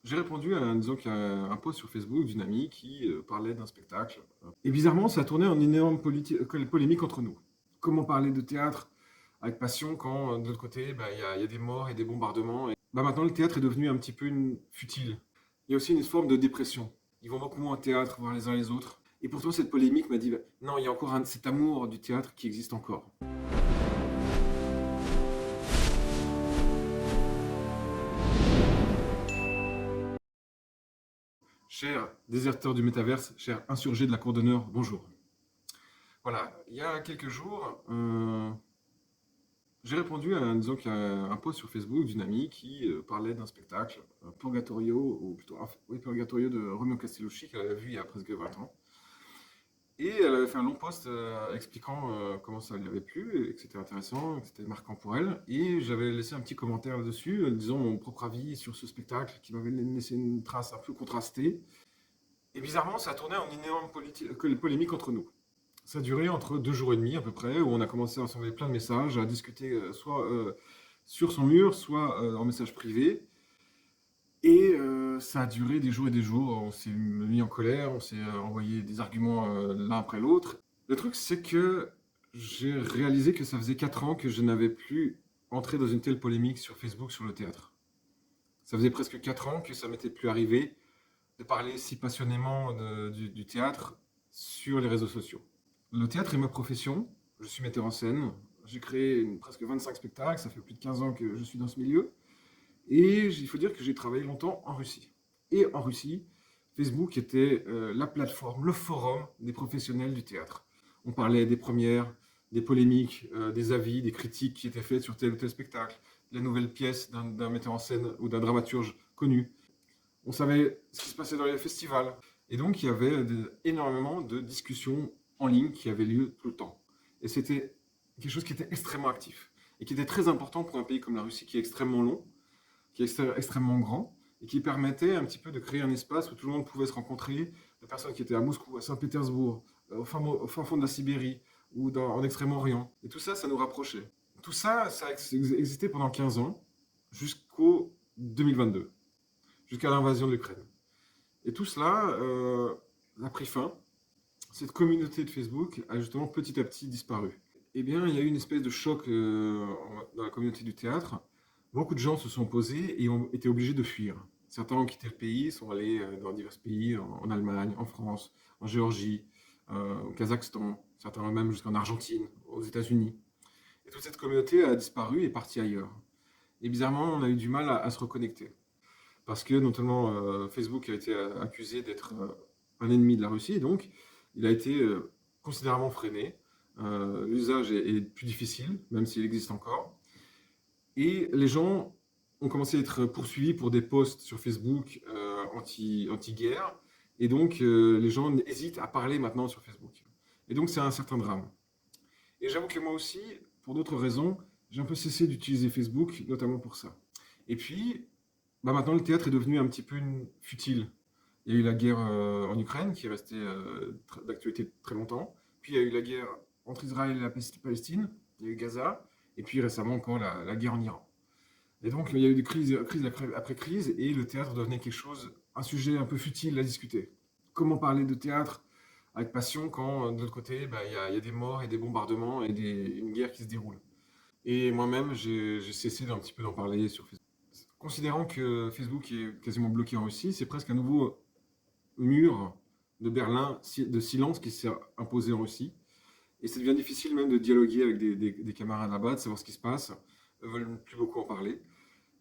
J'ai répondu à un post sur Facebook d'une amie qui parlait d'un spectacle. Et bizarrement, ça a tourné en une énorme polémique entre nous. Comment parler de théâtre avec passion quand de l'autre côté, il y a des morts et des bombardements. Et maintenant, le théâtre est devenu un petit peu futile. Il y a aussi une forme de dépression. Ils vont beaucoup moins au théâtre, voir les uns les autres. Et pourtant, cette polémique m'a dit, non, il y a encore cet amour du théâtre qui existe encore. Chers déserteurs du métaverse, chers insurgés de la Cour d'honneur, bonjour. Voilà, il y a quelques jours, j'ai répondu à un post sur Facebook d'une amie qui parlait d'un spectacle, Purgatorio, ou plutôt oui, Purgatorio de Romeo Castellucci, qu'elle avait vu il y a presque 20 ans. Et elle avait fait un long post expliquant comment ça lui avait plu, et que c'était intéressant, que c'était marquant pour elle. Et j'avais laissé un petit commentaire là-dessus, disant mon propre avis sur ce spectacle, qui m'avait laissé une trace un peu contrastée. Et bizarrement, ça a tourné en une énorme polémique entre nous. Ça a duré entre 2 jours et demi à peu près, où on a commencé à s'envoyer plein de messages, à discuter soit sur son mur, soit en message privé. Et ça a duré des jours et des jours. On s'est mis en colère, on s'est envoyé des arguments l'un après l'autre. Le truc, c'est que j'ai réalisé que ça faisait 4 ans que je n'avais plus entré dans une telle polémique sur Facebook sur le théâtre. Ça faisait presque 4 ans que ça m'était plus arrivé de parler si passionnément du théâtre sur les réseaux sociaux. Le théâtre est ma profession, je suis metteur en scène, j'ai créé presque 25 spectacles, ça fait plus de 15 ans que je suis dans ce milieu, et il faut dire que j'ai travaillé longtemps en Russie. Et en Russie, Facebook était la plateforme, le forum des professionnels du théâtre. On parlait des premières, des polémiques, des avis, des critiques qui étaient faites sur tel ou tel spectacle, de la nouvelle pièce d'un metteur en scène ou d'un dramaturge connu. On savait ce qui se passait dans les festivals. Et donc, il y avait énormément de discussions en ligne qui avaient lieu tout le temps. Et c'était quelque chose qui était extrêmement actif et qui était très important pour un pays comme la Russie, qui est extrêmement long, qui est extrêmement grand, et qui permettait un petit peu de créer un espace où tout le monde pouvait se rencontrer, de personnes qui étaient à Moscou, à Saint-Pétersbourg, au fin fond de la Sibérie, ou en Extrême-Orient. Et tout ça, ça nous rapprochait. Tout ça, ça a existé pendant 15 ans, jusqu'au 2022, jusqu'à l'invasion de l'Ukraine. Et tout cela a pris fin. Cette communauté de Facebook a justement petit à petit disparu. Eh bien, il y a eu une espèce de choc dans la communauté du théâtre. Beaucoup de gens se sont posés et ont été obligés de fuir. Certains ont quitté le pays, sont allés dans divers pays, en Allemagne, en France, en Géorgie, au Kazakhstan, certains même jusqu'en Argentine, aux États-Unis. Et toute cette communauté a disparu et est partie ailleurs. Et bizarrement, on a eu du mal à se reconnecter. Parce que notamment Facebook a été accusé d'être un ennemi de la Russie, et donc il a été considérablement freiné. L'usage est plus difficile, même s'il existe encore. Et les gens ont commencé à être poursuivis pour des posts sur Facebook anti-guerre, et donc les gens hésitent à parler maintenant sur Facebook. Et donc c'est un certain drame. Et j'avoue que moi aussi, pour d'autres raisons, j'ai un peu cessé d'utiliser Facebook, notamment pour ça. Et puis, maintenant, le théâtre est devenu un petit peu futile. Il y a eu la guerre en Ukraine, qui est restée d'actualité très longtemps. Puis il y a eu la guerre entre Israël et la Palestine, il y a eu Gaza, et puis récemment encore la guerre en Iran. Et donc il y a eu des crises après crise, et le théâtre devenait quelque chose, un sujet un peu futile à discuter. Comment parler de théâtre avec passion quand de l'autre côté, il y a des morts et des bombardements et une guerre qui se déroule. Et moi-même, j'ai cessé d'un petit peu d'en parler sur Facebook. Considérant que Facebook est quasiment bloqué en Russie, c'est presque un nouveau mur de Berlin de silence qui s'est imposé en Russie. Et ça devient difficile même de dialoguer avec des camarades là-bas, de savoir ce qui se passe. Ils ne veulent plus beaucoup en parler.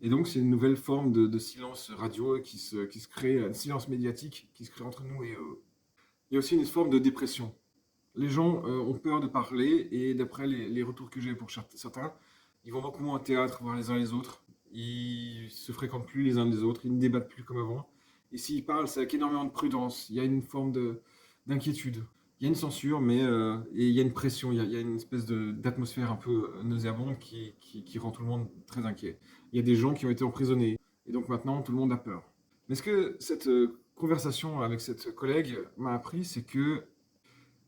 Et donc c'est une nouvelle forme de silence radio qui se crée, un silence médiatique qui se crée entre nous et eux. Il y a aussi une forme de dépression. Les gens ont peur de parler et d'après les retours que j'ai pour certains, ils vont beaucoup moins au théâtre, voir les uns les autres. Ils se fréquentent plus les uns les autres, ils ne débattent plus comme avant. Et s'ils parlent, c'est avec énormément de prudence. Il y a une forme d'inquiétude. Il y a une censure, et il y a une pression, il y a une espèce d'atmosphère un peu nauséabonde qui rend tout le monde très inquiet. Il y a des gens qui ont été emprisonnés. Et donc maintenant, tout le monde a peur. Mais ce que cette conversation avec cette collègue m'a appris, c'est que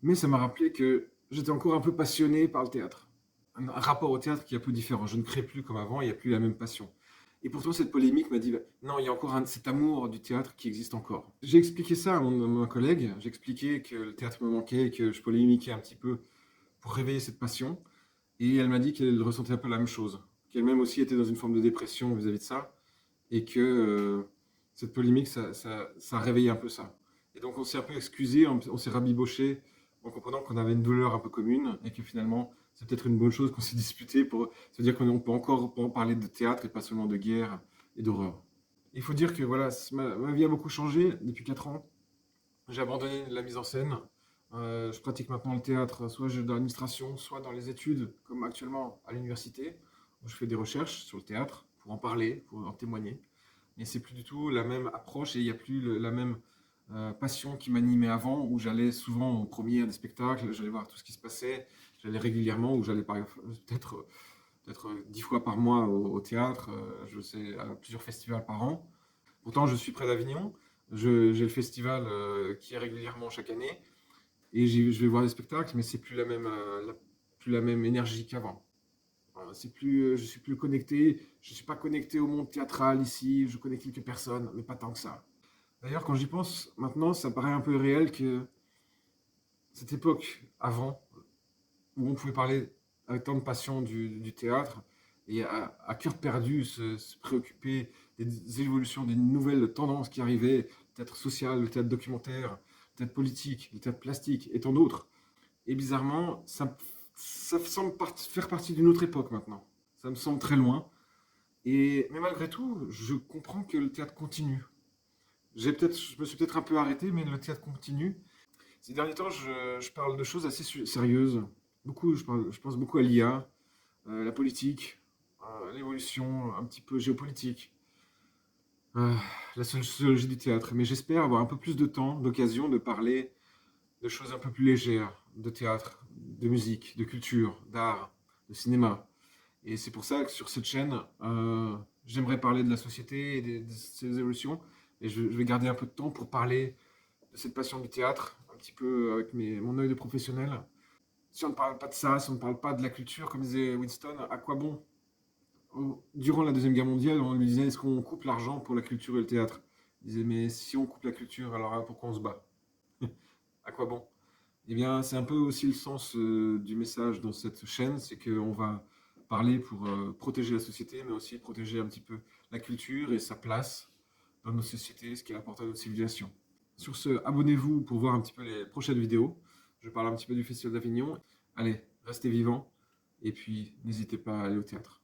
mais ça m'a rappelé que j'étais encore un peu passionné par le théâtre. Un rapport au théâtre qui est un peu différent. Je ne crée plus comme avant, il n'y a plus la même passion. Et pourtant, cette polémique m'a dit, bah, non, il y a encore cet amour du théâtre qui existe encore. J'ai expliqué ça à mon collègue, j'ai expliqué que le théâtre me manquait, que je polémiquais un petit peu pour réveiller cette passion. Et elle m'a dit qu'elle ressentait un peu la même chose, qu'elle-même aussi était dans une forme de dépression vis-à-vis de ça, et que cette polémique, ça réveillait un peu ça. Et donc on s'est un peu excusé, on s'est rabiboché en comprenant qu'on avait une douleur un peu commune, et que finalement, c'est peut-être une bonne chose qu'on s'est disputé pour se dire qu'on peut encore parler de théâtre et pas seulement de guerre et d'horreur. Il faut dire que voilà, ma vie a beaucoup changé depuis 4 ans. J'ai abandonné la mise en scène. Je pratique maintenant le théâtre, soit dans l'administration, soit dans les études, comme actuellement à l'université, où je fais des recherches sur le théâtre pour en parler, pour en témoigner. Mais c'est plus du tout la même approche et il n'y a plus la même passion qui m'animait avant, où j'allais souvent aux premières des spectacles, j'allais voir tout ce qui se passait, j'allais régulièrement, où j'allais peut-être 10 fois par mois au théâtre, je sais, à plusieurs festivals par an. Pourtant, je suis près d'Avignon. J'ai le festival qui est régulièrement chaque année. Et je vais voir des spectacles, mais c'est plus plus la même énergie qu'avant. C'est plus, je suis plus connecté. Je suis pas connecté au monde théâtral ici. Je connais quelques personnes, mais pas tant que ça. D'ailleurs, quand j'y pense maintenant, ça paraît un peu réel que cette époque avant, où on pouvait parler avec tant de passion du théâtre et à cœur perdu se préoccuper des évolutions, des nouvelles tendances qui arrivaient, le théâtre social, le théâtre documentaire, le théâtre politique, le théâtre plastique et tant d'autres. Et bizarrement, ça semble faire partie d'une autre époque maintenant. Ça me semble très loin. Mais malgré tout, je comprends que le théâtre continue. Je me suis peut-être un peu arrêté, mais le théâtre continue. Ces derniers temps, je parle de choses assez sérieuses. Je pense beaucoup à l'IA, la politique, l'évolution, un petit peu géopolitique, euh, la sociologie du théâtre. Mais j'espère avoir un peu plus de temps, d'occasion de parler de choses un peu plus légères, de théâtre, de musique, de culture, d'art, de cinéma. Et c'est pour ça que sur cette chaîne, j'aimerais parler de la société et de ses évolutions. Et je vais garder un peu de temps pour parler de cette passion du théâtre, un petit peu avec mon œil de professionnel. Si on ne parle pas de ça, si on ne parle pas de la culture, comme disait Winston, à quoi bon? Durant la Deuxième Guerre mondiale, on lui disait, est-ce qu'on coupe l'argent pour la culture et le théâtre? Il disait, mais si on coupe la culture, alors pourquoi on se bat? À quoi bon? Eh bien, c'est un peu aussi le sens du message dans cette chaîne, c'est qu'on va parler pour protéger la société, mais aussi protéger un petit peu la culture et sa place dans nos sociétés, ce qui apporte à notre civilisation. Sur ce, abonnez-vous pour voir un petit peu les prochaines vidéos. Je parle un petit peu du Festival d'Avignon. Allez, restez vivants et puis n'hésitez pas à aller au théâtre.